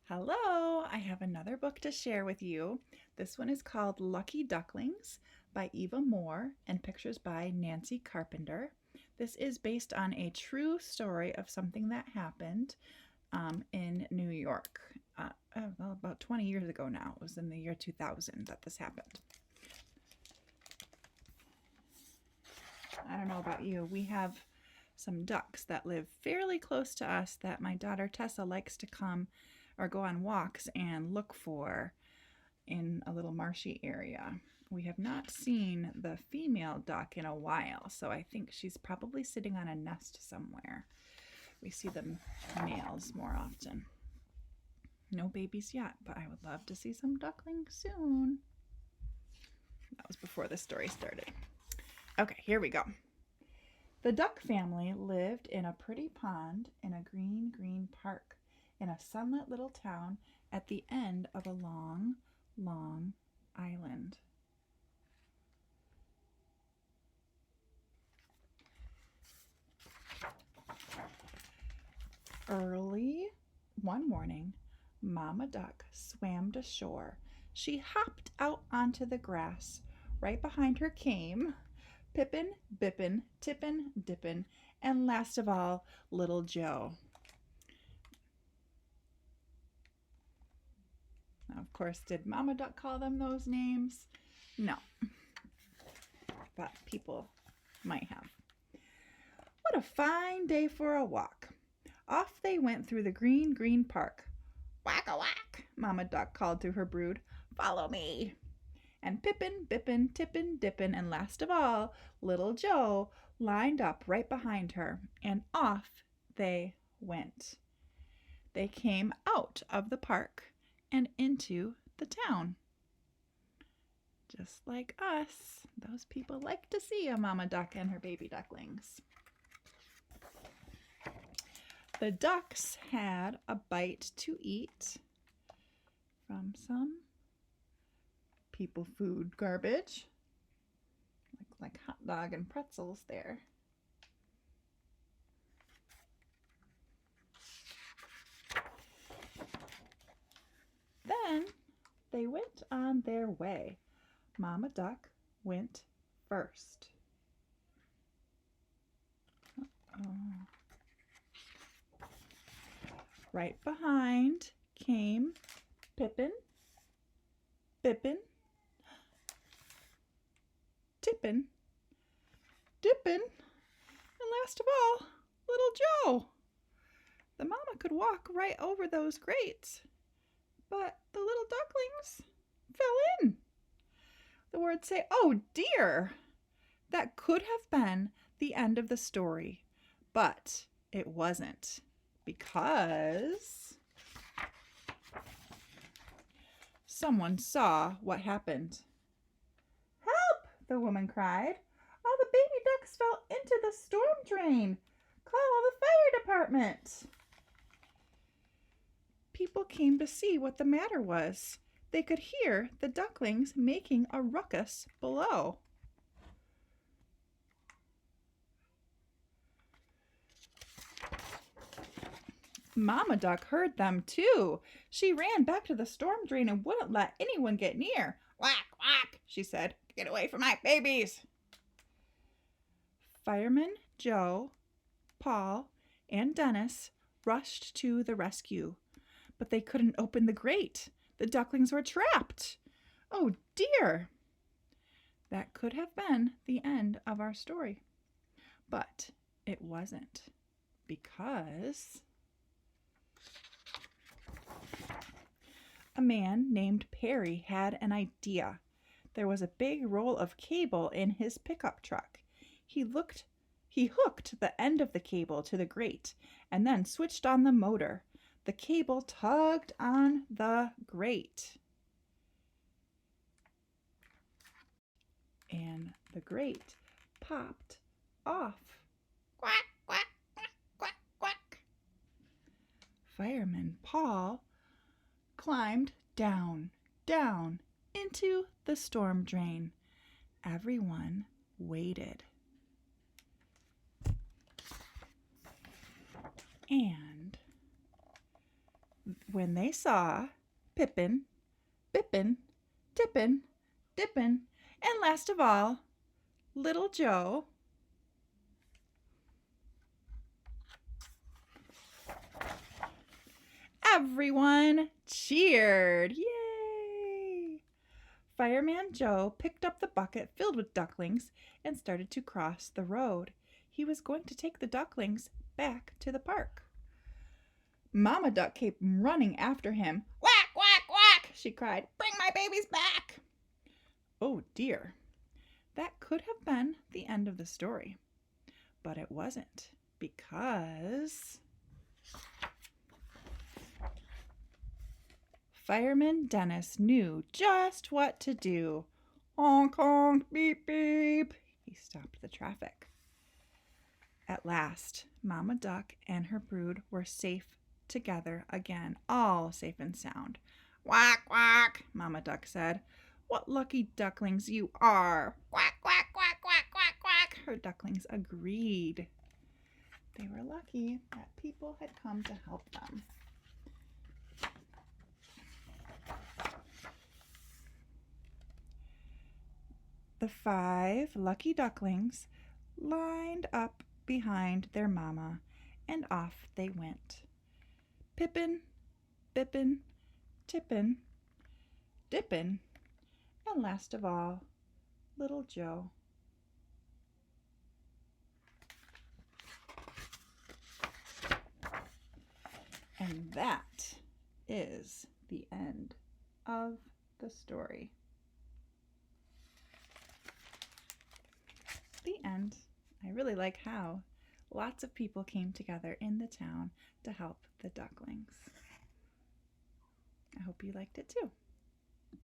Hello, I have another book to share with you. This one is called Lucky Ducklings by Eva Moore and pictures by Nancy Carpenter. This is based on a true story of something that happened in New York. About 20 years ago now. It was in the year 2000 that this happened. I don't know about you. We have some ducks that live fairly close to us that my daughter Tessa likes to come or go on walks and look for in a little marshy area. We have not seen the female duck in a while, so I think she's probably sitting on a nest somewhere. We see the males more often. No babies yet, but I would love to see some ducklings soon. That was before the story started. Okay, here we go. The duck family lived in a pretty pond in a green park in a sunlit little town at the end of a long island. Early one morning, Mama Duck swam to shore. She hopped out onto the grass. Right behind her came Pippin, Bippin, Tippin, Dippin, and last of all, Little Joe. Now, of course, did Mama Duck call them those names? No, but people might have. What a fine day for a walk. Off they went through the green park. Whack-a-whack, Mama Duck called to her brood. Follow me. And Pippin, Bippin, Tippin, Dippin, and last of all, Little Joe lined up right behind her, and off they went. They came out of the park and into the town. Just like us, those people like to see a mama duck and her baby ducklings. The ducks had a bite to eat from some people food garbage, like hot dog and pretzels there. Then they went on their way. Mama Duck went first. Right behind came Pippin, Bippin, Tippin, Dippin, and last of all, Little Joe. The mama could walk right over those grates, but the little ducklings fell in. The words say, "Oh dear!" That could have been the end of the story, but it wasn't, because someone saw what happened. "Help!" the woman cried. "All the baby ducks fell into the storm drain. Call the fire department." People came to see what the matter was. They could hear the ducklings making a ruckus below. Mama Duck heard them too. She ran back to the storm drain and wouldn't let anyone get near. "Quack, quack," she said. "Get away from my babies." Firemen Joe, Paul, and Dennis rushed to the rescue, but they couldn't open the grate. The ducklings were trapped. Oh dear! That could have been the end of our story, but it wasn't, because a man named Perry had an idea. There was a big roll of cable in his pickup truck. He hooked the end of the cable to the grate and then switched on the motor. The cable tugged on the grate, and the grate popped off. Quack, quack, quack, quack, quack. Fireman Paul climbed down into the storm drain. Everyone waited. And when they saw Pippin, Bippin, Tippin, Dippin, and last of all, Little Joe, everyone cheered. Yay! Fireman Joe picked up the bucket filled with ducklings and started to cross the road. He was going to take the ducklings back to the park. Mama Duck kept running after him. Quack, quack, quack, she cried. Bring my babies back. Oh dear. That could have been the end of the story. But it wasn't, because Fireman Dennis knew just what to do. Honk, honk, beep, beep. He stopped the traffic. At last, Mama Duck and her brood were safe together again, all safe and sound. Quack, quack, Mama Duck said. What lucky ducklings you are. Quack, quack, quack, quack, quack, quack. Her ducklings agreed. They were lucky that people had come to help them. The 5 lucky ducklings lined up behind their mama, and off they went. Pippin, Bippin, Tippin, Dippin, and last of all, Little Joe. And that is the end of the story. The end. I really like how lots of people came together in the town to help the ducklings. I hope you liked it too.